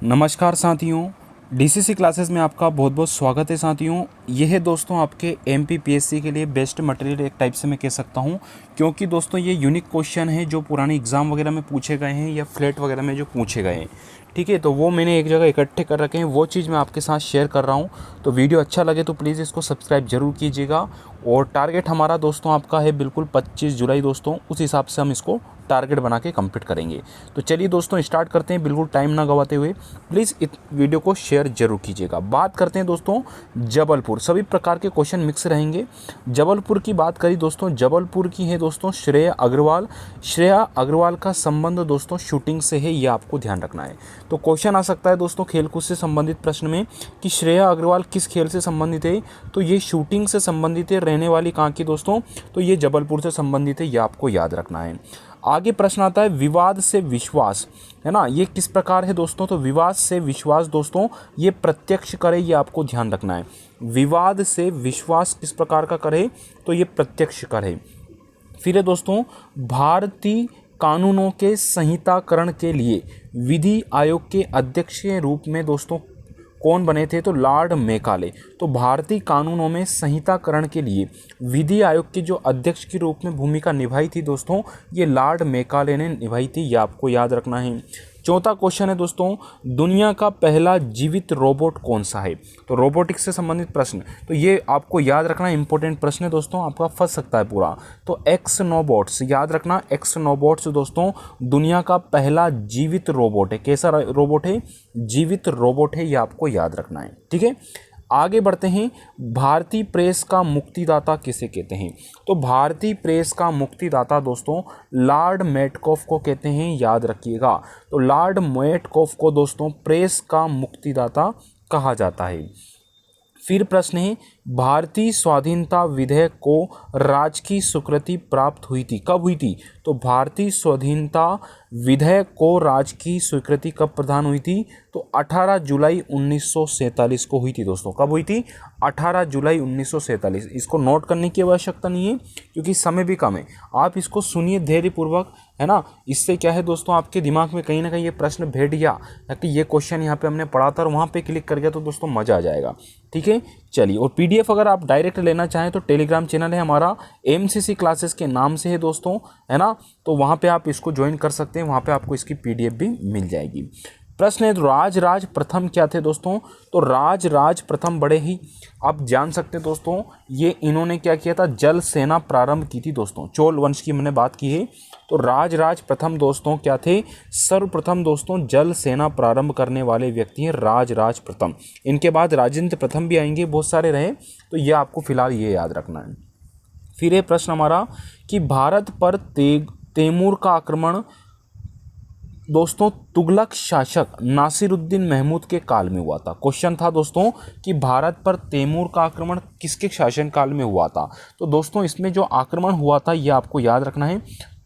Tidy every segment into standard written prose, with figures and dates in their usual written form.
नमस्कार साथियों, DCC classes में आपका बहुत बहुत स्वागत है साथियों। यह है दोस्तों आपके एमपीपीएससी के लिए बेस्ट मटेरियल एक टाइप से मैं कह सकता हूं, क्योंकि दोस्तों ये यूनिक क्वेश्चन है जो पुराने एग्ज़ाम वगैरह में पूछे गए हैं या फ्लैट वगैरह में जो पूछे गए हैं। ठीक है, तो वो मैंने एक जगह इकट्ठे कर रखे हैं, वो चीज़ मैं आपके साथ शेयर कर रहा हूँ। तो वीडियो अच्छा लगे तो प्लीज़ इसको सब्सक्राइब जरूर कीजिएगा। और टारगेट हमारा दोस्तों आपका है बिल्कुल 25 जुलाई दोस्तों, उस हिसाब से हम इसको टारगेट बना के कंप्लीट करेंगे। तो चलिए दोस्तों स्टार्ट करते हैं, बिल्कुल टाइम ना गवाते हुए। प्लीज़ इस वीडियो को शेयर जरूर कीजिएगा। बात करते हैं दोस्तों जबलपुर, सभी प्रकार के क्वेश्चन मिक्स रहेंगे। जबलपुर की बात करी दोस्तों, जबलपुर की है दोस्तों श्रेया अग्रवाल। श्रेया अग्रवाल का संबंध दोस्तों शूटिंग से है, ये आपको ध्यान रखना है। तो क्वेश्चन आ सकता है दोस्तों खेलकूद से संबंधित प्रश्न में कि श्रेया अग्रवाल किस खेल से संबंधित है, तो ये शूटिंग से संबंधित है। रहने वाली कहाँ की दोस्तों, तो ये जबलपुर से संबंधित है, ये आपको याद रखना है। आगे प्रश्न आता है विवाद से विश्वास, है ना, ये किस प्रकार है दोस्तों, तो विवाद से विश्वास दोस्तों ये प्रत्यक्ष करे, ये आपको ध्यान रखना है। विवाद से विश्वास किस प्रकार का करे, तो ये प्रत्यक्ष करे। फिर है दोस्तों भारतीय कानूनों के संहिताकरण के लिए विधि आयोग के अध्यक्ष के रूप में दोस्तों कौन बने थे, तो लॉर्ड मैकाले। तो भारतीय कानूनों में संहिताकरण के लिए विधि आयोग के जो अध्यक्ष के रूप में भूमिका निभाई थी दोस्तों, ये लॉर्ड मैकाले ने निभाई थी, ये आपको याद रखना है। चौथा क्वेश्चन है दोस्तों दुनिया का पहला जीवित रोबोट कौन सा है, तो रोबोटिक्स से संबंधित प्रश्न, तो ये आपको याद रखना इंपॉर्टेंट प्रश्न है दोस्तों, आपका फंस सकता है पूरा। तो एक्स नोबोट्स याद रखना, एक्स नोबोट्स दोस्तों दुनिया का पहला जीवित रोबोट है। कैसा रोबोट है, जीवित रोबोट है, ये आपको याद रखना है। ठीक है, आगे बढ़ते हैं। भारतीय प्रेस का मुक्तिदाता किसे कहते हैं, तो भारतीय प्रेस का मुक्तिदाता दोस्तों लॉर्ड मेटकॉफ को कहते हैं, याद रखिएगा। तो लॉर्ड मेटकॉफ को दोस्तों प्रेस का मुक्तिदाता कहा जाता है। फिर प्रश्न है भारतीय स्वाधीनता विधेयक को राजकीय स्वीकृति प्राप्त हुई थी, कब हुई थी, तो भारतीय स्वाधीनता विधेयक को राजकीय स्वीकृति कब प्रदान हुई थी, तो 18 जुलाई 1947 को हुई थी दोस्तों। कब हुई थी, 18 जुलाई 1947। इसको नोट करने की आवश्यकता नहीं है क्योंकि समय भी कम है, आप इसको सुनिए धैर्यपूर्वक, है ना। इससे क्या है दोस्तों आपके दिमाग में कहीं ना कहीं ये प्रश्न बैठ गया कि ये क्वेश्चन यहाँ पे हमने पढ़ा था और वहाँ पे क्लिक कर गया, तो दोस्तों मज़ा आ जाएगा। ठीक है, चलिए। और पीडीएफ अगर आप डायरेक्ट लेना चाहें तो टेलीग्राम चैनल है हमारा, एमसीसी क्लासेस के नाम से है दोस्तों, है ना। तो वहाँ पे आप इसको ज्वाइन कर सकते हैं, वहाँ पे आपको इसकी पीडीएफ भी मिल जाएगी। प्रश्न है राज प्रथम क्या थे दोस्तों, तो राज प्रथम बड़े ही आप जान सकते हैं दोस्तों, ये इन्होंने क्या किया था, जल सेना प्रारंभ की थी दोस्तों। चोल वंश की मैंने बात की है, तो राज प्रथम दोस्तों क्या थे, सर्वप्रथम दोस्तों जल सेना प्रारंभ करने वाले व्यक्ति हैं राज प्रथम। इनके बाद राजेंद्र प्रथम भी आएंगे, बहुत सारे रहे, तो ये आपको फिलहाल ये याद रखना है। फिर ये प्रश्न हमारा कि भारत पर तैमूर का आक्रमण दोस्तों तुगलक शासक नासिरुद्दीन महमूद के काल में हुआ था। क्वेश्चन था दोस्तों कि भारत पर तैमूर का आक्रमण किसके शासनकाल में हुआ था, तो दोस्तों इसमें जो आक्रमण हुआ था ये आपको याद रखना है,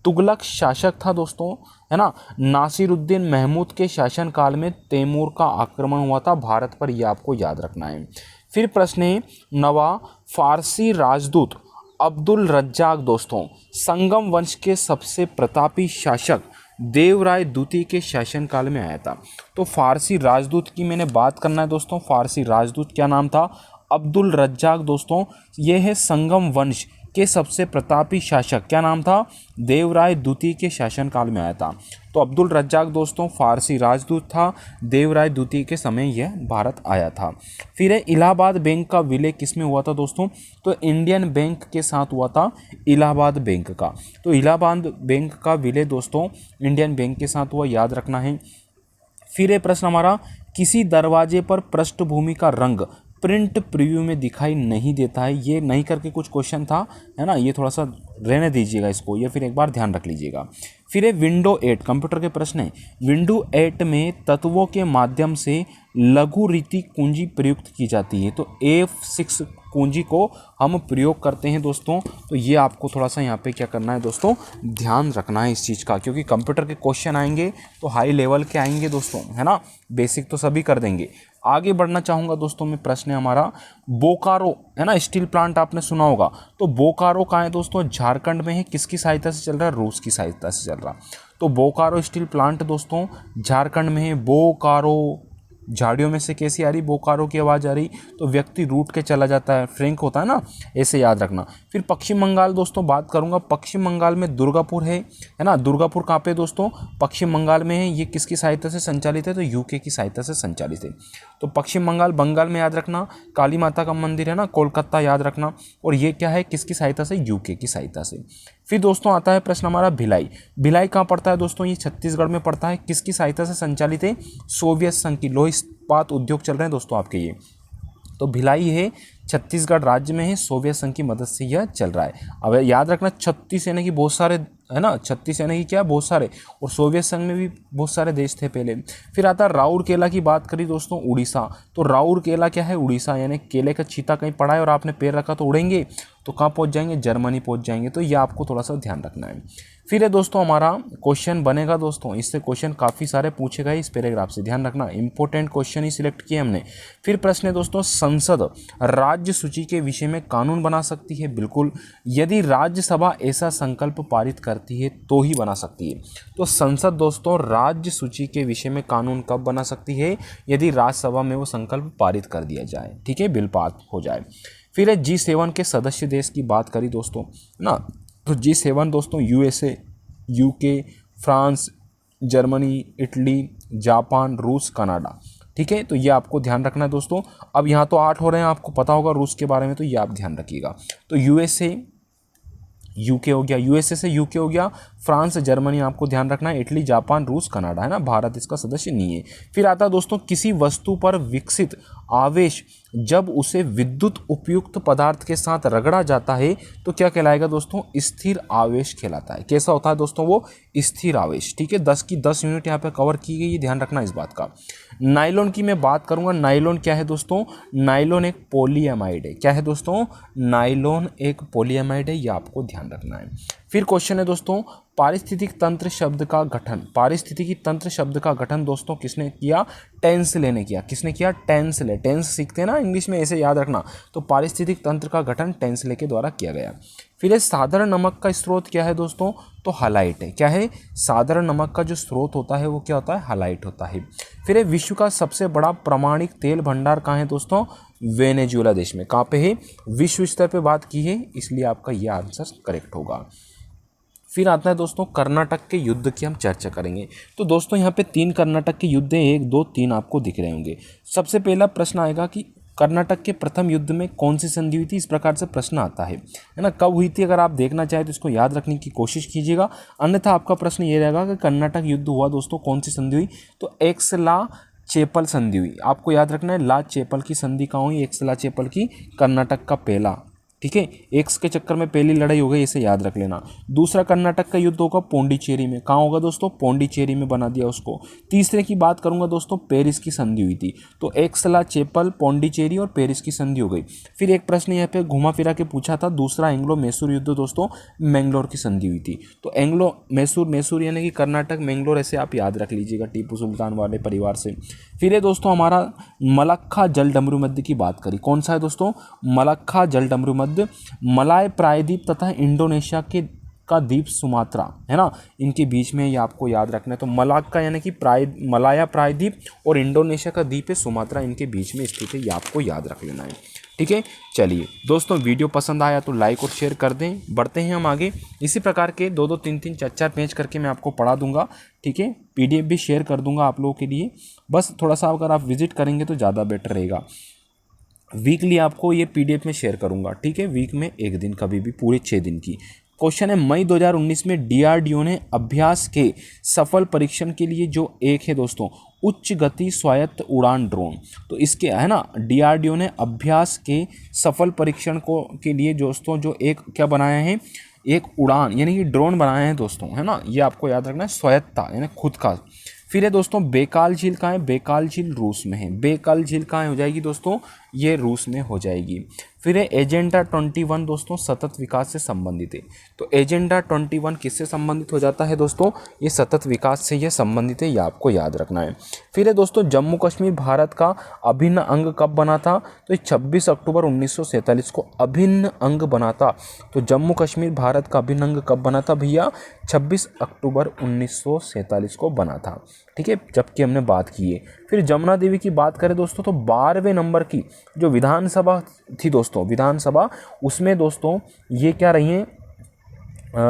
तुगलक शासक था दोस्तों, है ना। नासिरुद्दीन महमूद के शासनकाल में तैमूर का आक्रमण हुआ था भारत पर, यह आपको याद रखना है। फिर प्रश्न है नवा फारसी राजदूत अब्दुल रज्जाक दोस्तों संगम वंश के सबसे प्रतापी शासक देवराय द्वितीय के शासनकाल में आया था। तो फारसी राजदूत की मैंने बात करना है दोस्तों, फारसी राजदूत क्या नाम था, अब्दुल रज्जाक दोस्तों, ये है संगम वंश के सबसे प्रतापी शासक, क्या नाम था, देवराय द्वितीय के शासनकाल में आया था। तो अब्दुल रज्जाक दोस्तों फारसी राजदूत था, देवराय द्वितीय के समय यह भारत आया था। फिर है इलाहाबाद बैंक का विलय किस में हुआ था दोस्तों, तो इंडियन बैंक के साथ हुआ था, इलाहाबाद बैंक का। तो इलाहाबाद बैंक का विलय दोस्तों इंडियन बैंक के साथ हुआ, याद रखना है। फिर है प्रश्न हमारा किसी दरवाजे पर पृष्ठभूमि का रंग प्रिंट प्रीव्यू में दिखाई नहीं देता है, ये नहीं करके कुछ क्वेश्चन था, है ना, ये थोड़ा सा रहने दीजिएगा इसको, ये फिर एक बार ध्यान रख लीजिएगा। फिर है विंडो 8 कंप्यूटर के प्रश्न है, विंडो 8 में तत्वों के माध्यम से लघु रीति कुंजी प्रयुक्त की जाती है, तो F6 कुंजी को हम प्रयोग करते हैं दोस्तों। तो ये आपको थोड़ा सा यहाँ पे क्या करना है दोस्तों, ध्यान रखना है इस चीज़ का, क्योंकि कंप्यूटर के क्वेश्चन आएंगे तो हाई लेवल के आएंगे दोस्तों, है ना, बेसिक तो सभी कर देंगे। आगे बढ़ना चाहूँगा दोस्तों मैं, प्रश्न है हमारा बोकारो, है ना, स्टील प्लांट आपने सुना होगा, तो बोकारो कहाँ है दोस्तों, झारखंड में है, किसकी सहायता से चल रहा है, रूस की सहायता से चल रहा। तो बोकारो स्टील प्लांट दोस्तों झारखंड में है। बोकारो, झाड़ियों में से कैसी आ रही, बोकारो की आवाज़ आ रही, तो व्यक्ति रूठ के चला जाता है, फ्रैंक होता है ना, ऐसे याद रखना। फिर पश्चिम बंगाल दोस्तों बात करूंगा, पश्चिम बंगाल में दुर्गापुर है ना। दुर्गापुर कहाँ पे दोस्तों, पश्चिम बंगाल में है। ये किसकी सहायता से संचालित है, तो यूके की सहायता से संचालित है। तो पश्चिम बंगाल, बंगाल में याद रखना काली माता का मंदिर है ना, कोलकाता याद रखना। और ये क्या है, किसकी सहायता से, यूके की सहायता से। फिर दोस्तों आता है प्रश्न हमारा भिलाई। भिलाई कहाँ पड़ता है दोस्तों, ये छत्तीसगढ़ में पड़ता है। किसकी सहायता से संचालित है, सोवियत संघ की। लोह इस्पात उद्योग चल रहे हैं दोस्तों आपके ये, तो भिलाई है छत्तीसगढ़ राज्य में है, सोवियत संघ की मदद से यह चल रहा है। अब याद रखना 36 यानी कि बहुत सारे है ना, 36 यानी कि क्या, बहुत सारे, और सोवियत संघ में भी बहुत सारे देश थे पहले। फिर आता है राउरकेला की बात करी दोस्तों, उड़ीसा। तो राउरकेला क्या है, उड़ीसा, यानी केले का चीता कहीं पड़ा है और आपने पैर रखा तो उड़ेंगे, तो कहाँ पहुँच जाएंगे, जर्मनी पहुँच जाएंगे। तो ये आपको थोड़ा सा ध्यान रखना है। फिर है दोस्तों हमारा क्वेश्चन बनेगा दोस्तों, इससे क्वेश्चन काफ़ी सारे पूछे गए इस पैराग्राफ से, ध्यान रखना, इंपॉर्टेंट क्वेश्चन ही सिलेक्ट किए हमने। फिर प्रश्न है दोस्तों, संसद राज्य सूची के विषय में कानून बना सकती है, बिल्कुल, यदि राज्यसभा ऐसा संकल्प पारित करती है तो ही बना सकती है। तो संसद दोस्तों राज्य सूची के विषय में कानून कब बना सकती है, यदि राज्यसभा में वो संकल्प पारित कर दिया जाए, ठीक है, बिल पास हो जाए। फिर है G7 के सदस्य देश की बात करी दोस्तों ना, तो G7 दोस्तों USA, UK, France, Germany, Italy, Japan, रूस, कनाडा, ठीक है। तो ये आपको ध्यान रखना है दोस्तों। अब यहाँ तो 8 हो रहे हैं, आपको पता होगा रूस के बारे में, तो ये आप ध्यान रखिएगा। तो यूएसए, यूके हो गया, यूएसए से यूके हो गया, फ्रांस, जर्मनी आपको ध्यान रखना है, इटली, जापान, रूस, कनाडा, है ना, भारत इसका सदस्य नहीं है। फिर आता है दोस्तों, किसी वस्तु पर विकसित आवेश जब उसे विद्युत उपयुक्त पदार्थ के साथ रगड़ा जाता है तो क्या कहलाएगा दोस्तों, स्थिर आवेश कहलाता है। कैसा होता है दोस्तों, वो स्थिर आवेश, ठीक है। 10 की 10 यूनिट यहाँ पे कवर की गई है, ध्यान रखना इस बात का। नायलॉन की मैं बात करूंगा, नायलॉन क्या है दोस्तों, नायलॉन एक पॉलीएमाइड है। क्या है दोस्तों, नायलॉन एक पॉलीएमाइड है, ये आपको ध्यान रखना है। फिर क्वेश्चन है दोस्तों, पारिस्थितिक तंत्र शब्द का गठन, पारिस्थितिकी तंत्र शब्द का गठन दोस्तों किसने किया, टेंसले ने किया। किसने किया, टेंसले, टेंस सीखते हैं ना इंग्लिश में, ऐसे याद रखना। तो पारिस्थितिक तंत्र का गठन टेंसले के द्वारा किया गया। फिर ये साधारण नमक का स्रोत क्या है दोस्तों, तो हलाइट है। क्या है, साधारण नमक का जो स्रोत होता है वो क्या होता है, हलाइट होता है। फिर ये विश्व का सबसे बड़ा प्रमाणिक तेल भंडार कहाँ है दोस्तों, वेनेजुएला देश में। कहाँ पे है, विश्व स्तर पे बात की है, इसलिए आपका ये आंसर करेक्ट होगा। फिर आता है दोस्तों कर्नाटक के युद्ध की हम चर्चा करेंगे। तो दोस्तों यहाँ पे 3 कर्नाटक के युद्ध, 1 2 3 आपको दिख रहे होंगे। सबसे पहला प्रश्न आएगा कि कर्नाटक के प्रथम युद्ध में कौन सी संधि हुई थी, इस प्रकार से प्रश्न आता है ना, कब हुई थी। अगर आप देखना चाहें तो इसको याद रखने की कोशिश कीजिएगा, अन्यथा आपका प्रश्न ये रहेगा कि कर्नाटक युद्ध हुआ दोस्तों, कौन सी संधि हुई, तो एक्सला चेपल संधि हुई। आपको याद रखना है ला चेपल की संधि कहाँ हुई, एक्सला चेपल की, कर्नाटक का पहला, ठीक है। एक्स के चक्कर में पहली लड़ाई हो गई, इसे याद रख लेना। दूसरा कर्नाटक का युद्ध होगा पौंडीचेरी में। कहाँ होगा दोस्तों, पौंडीचेरी में बना दिया उसको। तीसरे की बात करूंगा दोस्तों, पेरिस की संधि हुई थी। तो एक्सला चेपल, पौंडीचेरी और पेरिस की संधि हो गई। फिर एक प्रश्न यहाँ पे घुमा फिरा के पूछा था, दूसरा एंग्लो मैसूर युद्ध दोस्तों, मैंगलोर की संधि हुई थी। तो एंग्लो मैसूर, मैसूर यानी कि कर्नाटक, मैंगलोर, ऐसे आप याद रख लीजिएगा टीपू सुल्तान वाले परिवार से। फिर ये दोस्तों हमारा मलक्खा जल डमरू मध्य की बात करी, कौन सा है दोस्तों, मलक्खा जल डमरू मध्य, मलाय प्रायद्वीप तथा इंडोनेशिया के का द्वीप सुमात्रा, है ना, इनके बीच में, ये आपको याद रखना है। तो मलाक्का यानी कि मलाया प्रायद्वीप और इंडोनेशिया का द्वीप है सुमात्रा, इनके बीच में स्थित है, ये आपको याद रख लेना है, ठीक है। चलिए दोस्तों, वीडियो पसंद आया तो लाइक और शेयर कर दें। बढ़ते हैं हम आगे, इसी प्रकार के 2-2 3-3 4-4 पेज करके मैं आपको पढ़ा दूंगा, ठीक है। PDF भी शेयर कर दूंगा आप लोगों के लिए, बस थोड़ा सा अगर आप विजिट करेंगे तो ज़्यादा बेटर रहेगा। वीकली आपको ये PDF में शेयर करूंगा, ठीक है, वीक में एक दिन, कभी भी, पूरे 6 दिन की। क्वेश्चन है, मई 2019 में DRDO ने अभ्यास के सफल परीक्षण के लिए जो एक है दोस्तों उच्च गति स्वायत्त उड़ान ड्रोन, तो इसके है ना, DRDO ने अभ्यास के सफल परीक्षण को के लिए दोस्तों जो एक क्या बनाया है, एक उड़ान यानी कि ड्रोन बनाया है दोस्तों, है ना, ये आपको याद रखना है, स्वायत्ता यानी खुद का। फिर है दोस्तों बेकाल झील कहाँ है, बेकाल झील रूस में है। बेकाल झील कहाँ हो जाएगी दोस्तों, ये रूस में हो जाएगी। फिर है एजेंडा 21 दोस्तों सतत विकास से संबंधित है। तो एजेंडा 21 किससे संबंधित हो जाता है दोस्तों, ये सतत विकास से ये संबंधित है, ये आपको याद रखना है। फिर है दोस्तों जम्मू कश्मीर भारत का अभिन्न अंग कब बना था, तो 26 अक्टूबर 1947 को अभिन्न अंग बना था। तो जम्मू कश्मीर भारत का अभिन्न अंग कब बना था भैया, 26 अक्टूबर 1947 को बना था। ठीक है, जबकि हमने बात की है। फिर जमुना देवी की बात करें दोस्तों तो 12वें नंबर की जो विधानसभा थी दोस्तों, विधानसभा उसमें दोस्तों ये क्या रही हैं,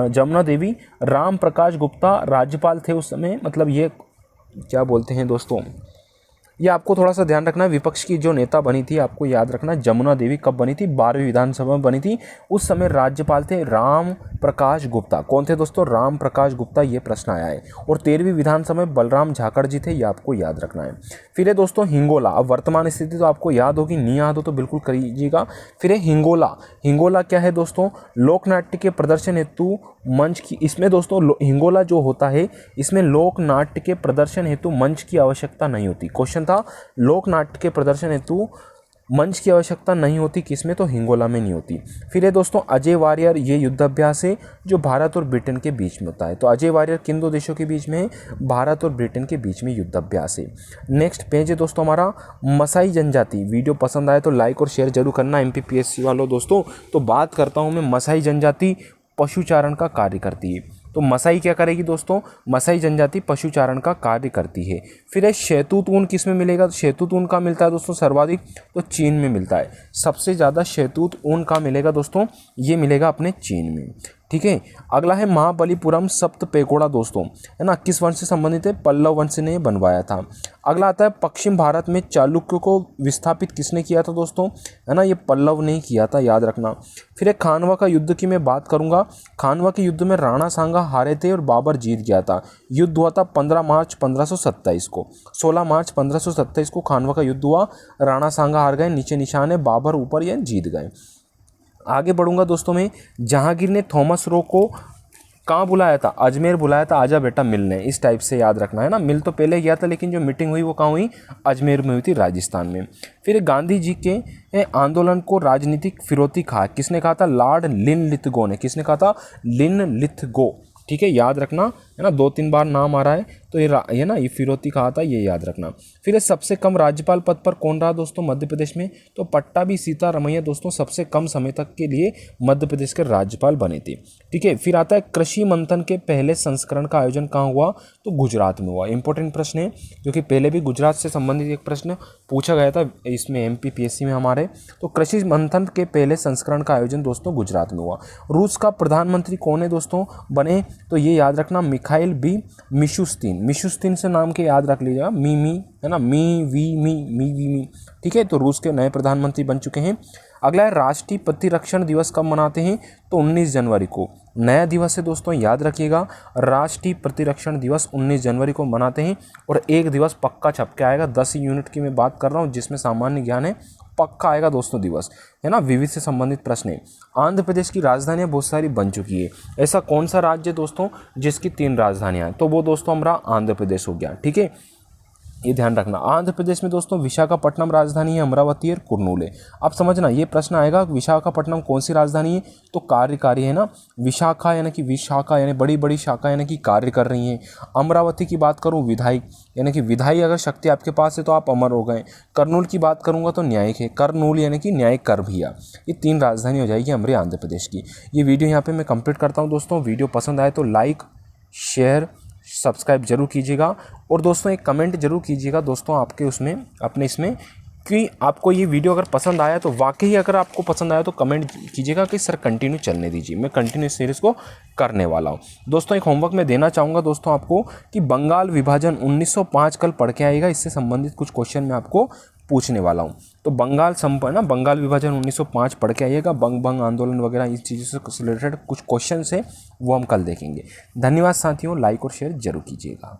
जमुना देवी राम प्रकाश गुप्ता राज्यपाल थे उस समय, मतलब ये क्या बोलते हैं दोस्तों, ये आपको थोड़ा सा ध्यान रखना है। विपक्ष की जो नेता बनी थी आपको याद रखना, जमुना देवी कब बनी थी, 12वीं विधानसभा में बनी थी। उस समय राज्यपाल थे राम प्रकाश गुप्ता। कौन थे दोस्तों, राम प्रकाश गुप्ता, ये प्रश्न आया है। और 13वीं विधानसभा में बलराम झाकड़ जी थे, ये आपको याद रखना है। फिर है दोस्तों हिंगोला, अब वर्तमान स्थिति तो आपको याद होगी, नहीं याद हो तो बिल्कुल करिएगा। फिर है हिंगोला, हिंगोला क्या है दोस्तों, लोकनाट्य के प्रदर्शन हेतु मंच की, इसमें दोस्तों हिंगोला जो होता है इसमें लोक नाट्य के प्रदर्शन हेतु मंच की आवश्यकता नहीं होती। क्वेश्चन था लोक नाट्य के प्रदर्शन हेतु मंच की आवश्यकता नहीं होती, किसमें, तो हिंगोला में नहीं होती। फिर है दोस्तों अजय वारियर, ये युद्धाभ्यास है जो भारत और ब्रिटेन के बीच में होता है। तो अजय वारियर किन दो देशों के बीच में है, भारत और ब्रिटेन के बीच में युद्धाभ्यास है। नेक्स्ट पेज है दोस्तों हमारा मसाई जनजाति। वीडियो पसंद आए तो लाइक और शेयर जरूर करना MPPSC वालों दोस्तों। तो बात करता हूँ मैं, मसाई जनजाति पशुचारण का कार्य करती है। तो मसाई क्या करेगी दोस्तों, मसाई जनजाति पशुचारण का कार्य करती है। फिर है शहतूत ऊन किस में मिलेगा, शहतूत ऊन का मिलता है दोस्तों सर्वाधिक, तो चीन में मिलता है। सबसे ज़्यादा शहतूत ऊन का मिलेगा दोस्तों, ये मिलेगा अपने चीन में। ठीक है, अगला है महाबलीपुरम सप्त पेगोड़ा दोस्तों, है ना, किस वंश से संबंधित है, पल्लव वंश ने बनवाया था। अगला आता है पश्चिम भारत में चालुक्य को विस्थापित किसने किया था दोस्तों, है ना, ये पल्लव ने किया था, याद रखना। फिर एक खानवा का युद्ध की मैं बात करूंगा। खानवा के युद्ध में राणा सांगा हारे थे और बाबर जीत गया था। युद्ध हुआ था 15 मार्च 1527 को। 16 मार्च 1527 को खानवा का युद्ध हुआ, राणा सांगा हार गए, नीचे निशान है, बाबर ऊपर या जीत गए। आगे बढ़ूंगा दोस्तों मैं, जहांगीर ने थॉमस रो को कहाँ बुलाया था, अजमेर बुलाया था, आजा बेटा मिलने, इस टाइप से याद रखना है ना। मिल तो पहले गया था लेकिन जो मीटिंग हुई वो कहाँ हुई, अजमेर में हुई थी, राजस्थान में। फिर गांधी जी के आंदोलन को राजनीतिक फिरौती कहा, किसने कहा था, लॉर्ड लिनलिथगो ने। किसने कहा था, लिनलिथगो। ठीक है, याद रखना है ना, 2-3 बार नाम आ रहा है तो ये ना, ये फिरौती कहा था, ये याद रखना। फिर सबसे कम राज्यपाल पद पर कौन रहा दोस्तों मध्य प्रदेश में, तो पट्टाभी सीतारमैया दोस्तों सबसे कम समय तक के लिए मध्य प्रदेश के राज्यपाल बने थे। ठीक है, फिर आता है कृषि मंथन के पहले संस्करण का आयोजन कहाँ हुआ, तो गुजरात में हुआ। इंपॉर्टेंट प्रश्न है जो कि पहले भी गुजरात से संबंधित एक प्रश्न पूछा गया था इसमें MPPSC में हमारे। तो कृषि मंथन के पहले संस्करण का आयोजन दोस्तों गुजरात में हुआ। रूस का प्रधानमंत्री कौन है दोस्तों बने, तो ये याद रखना, मिखाइल बी मिशुस्तिन से नाम के याद रख लीजिएगा, मी है ना, मी। ठीक है, तो रूस के नए प्रधानमंत्री बन चुके हैं। अगला है राष्ट्रीय प्रतिरक्षण दिवस कब मनाते हैं, तो 19 जनवरी को। नया दिवस है दोस्तों, याद रखिएगा, राष्ट्रीय प्रतिरक्षण दिवस 19 जनवरी को मनाते हैं। और एक दिवस पक्का छप के आएगा, 10 यूनिट की मैं बात कर रहा हूँ जिसमें सामान्य ज्ञान है, पक्का आएगा दोस्तों दिवस, है ना, विविध से संबंधित प्रश्न है। आंध्र प्रदेश की राजधानियाँ बहुत सारी बन चुकी है। ऐसा कौन सा राज्य दोस्तों जिसकी 3 राजधानियाँ हैं, तो वो दोस्तों हमारा आंध्र प्रदेश हो गया। ठीक है, ये ध्यान रखना। आंध्र प्रदेश में दोस्तों विशाखापट्टनम राजधानी है, अमरावती और कुर्नूल है। अब समझना ये प्रश्न आएगा, विशाखापट्टनम कौन सी राजधानी है, तो कार्यकारी है ना, विशाखा यानी कि विशाखा यानी बड़ी बड़ी शाखा यानी कि कार्य कर रही हैं। अमरावती की बात करूँ विधायक यानी कि विधायी अगर शक्ति आपके पास है तो आप अमर हो गए। कर्नूल की बात करूँगा तो न्यायिक है, कर्नूल यानी कि न्यायिक कर भैया। ये 3 राजधानी हो जाएगी हमारे आंध्र प्रदेश की। ये वीडियो यहाँ पे मैं कंप्लीट करता हूँ दोस्तों। वीडियो पसंद आए तो लाइक शेयर सब्सक्राइब जरूर कीजिएगा और दोस्तों एक कमेंट जरूर कीजिएगा दोस्तों आपके उसमें अपने इसमें कि आपको ये वीडियो अगर पसंद आया तो वाकई अगर आपको पसंद आया तो कमेंट कीजिएगा कि सर कंटिन्यू चलने दीजिए, मैं कंटिन्यू सीरीज़ को करने वाला हूँ। दोस्तों एक होमवर्क मैं देना चाहूँगा दोस्तों आपको कि बंगाल विभाजन 1905 कल पढ़ के आएगा, इससे संबंधित कुछ क्वेश्चन मैं आपको पूछने वाला हूँ। तो बंगाल विभाजन 1905 पढ़ के आइएगा, बंग आंदोलन वगैरह इस चीज़ों से रिलेटेड कुछ क्वेश्चन है वो हम कल देखेंगे। धन्यवाद साथियों, लाइक और शेयर जरूर कीजिएगा।